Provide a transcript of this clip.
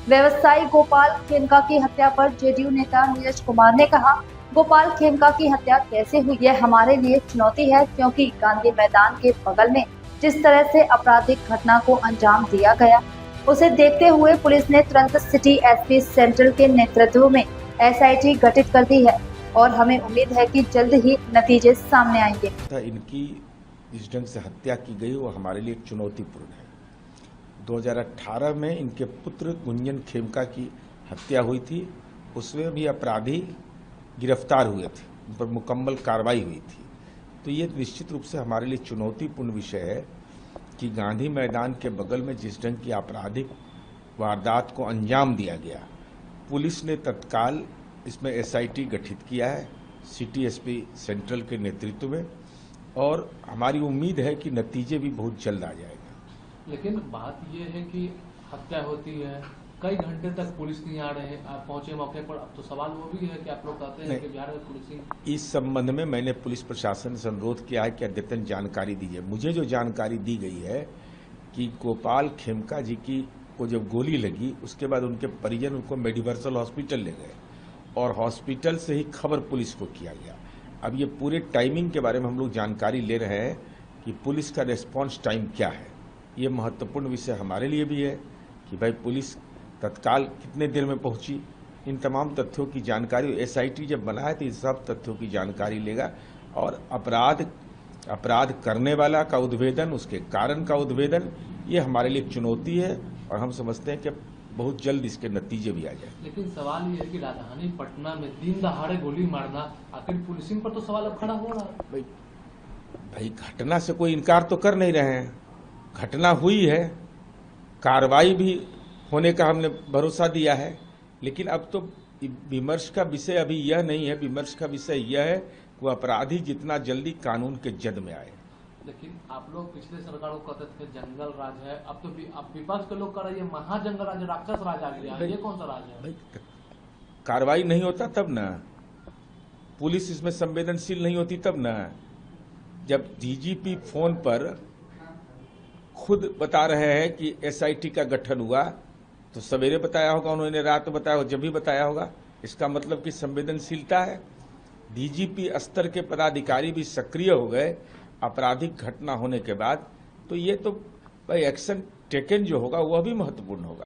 व्यवसायी गोपाल खेमका की हत्या पर जेडीयू नेता नीरज कुमार ने कहा, गोपाल खेमका की हत्या कैसे हुई यह हमारे लिए चुनौती है, क्योंकि गांधी मैदान के बगल में जिस तरह से आपराधिक घटना को अंजाम दिया गया, उसे देखते हुए पुलिस ने तुरंत सिटी एसपी सेंट्रल के नेतृत्व में एसआईटी गठित कर दी है और हमें उम्मीद है कि जल्द ही नतीजे सामने आएंगे। इनकी जिस ढंग से हत्या की गई वो हमारे लिए चुनौतीपूर्ण है। 2018 में इनके पुत्र गुंजन खेमका की हत्या हुई थी, उसमें भी अपराधी गिरफ्तार हुए थे, उन पर मुकम्मल कार्रवाई हुई थी। तो ये निश्चित रूप से हमारे लिए चुनौतीपूर्ण विषय है कि गांधी मैदान के बगल में जिस ढंग की आपराधिक वारदात को अंजाम दिया गया, पुलिस ने तत्काल इसमें एसआईटी गठित किया है सिटी एसपी सेंट्रल के नेतृत्व में, और हमारी उम्मीद है कि नतीजे भी बहुत जल्द आ जाएगा। लेकिन बात यह है कि हत्या होती है, कई घंटे तक पुलिस नहीं आ रहे, आप पहुंचे मौके पर। अब तो सवाल वो भी है कि आप लोग कहते हैं कि बिहार में पुलिसिंग। इस संबंध में मैंने पुलिस प्रशासन से अनुरोध किया है कि अद्यतन जानकारी दीजिए। मुझे जो जानकारी दी गई है कि गोपाल खेमका जी की को जब गोली लगी, उसके बाद उनके परिजन उनको मेडिवर्सल हॉस्पिटल ले गए और हॉस्पिटल से ही खबर पुलिस को किया गया। अब ये पूरे टाइमिंग के बारे में हम लोग जानकारी ले रहे हैं कि पुलिस का रेस्पॉन्स टाइम क्या है। ये महत्वपूर्ण विषय हमारे लिए भी है कि भाई पुलिस तत्काल कितने देर में पहुंची। इन तमाम तथ्यों की जानकारी एसआईटी जब बनाए तो इन सब तथ्यों की जानकारी लेगा और अपराध करने वाला का उद्भेदन, उसके कारण का उद्भेदन, ये हमारे लिए चुनौती है और हम समझते हैं कि बहुत जल्द इसके नतीजे भी आ जाए। लेकिन सवाल ये है कि राजधानी पटना में दिन दहाड़े गोली मारना, आखिर पुलिसिंग पर तो सवाल अब खड़ा हो रहा है। भाई घटना से कोई इनकार तो कर नहीं रहे हैं, घटना हुई है, कार्रवाई भी होने का हमने भरोसा दिया है, लेकिन अब तो विमर्श का विषय अभी यह नहीं है। विमर्श का विषय यह है कि वो अपराधी जितना जल्दी कानून के जद में आए। लेकिन आप लोग पिछले सरकारों को कहते थे जंगल राज है, अब तो आप विपक्ष के लोग कर रहे हैं महाजंगल राज, राक्षस राज आ गया। ये कौन सा राज है? कार्रवाई नहीं होता तब ना, पुलिस इसमें संवेदनशील नहीं होती तब ना। जब डीजीपी फोन पर खुद बता रहे हैं कि एसआईटी का गठन हुआ, तो सवेरे बताया होगा उन्होंने, रात बताया होगा, जब भी बताया होगा, इसका मतलब कि संवेदनशीलता है। डीजीपी स्तर के पदाधिकारी भी सक्रिय हो गए आपराधिक घटना होने के बाद, तो ये तो भाई एक्शन टेकन जो होगा वह भी महत्वपूर्ण होगा।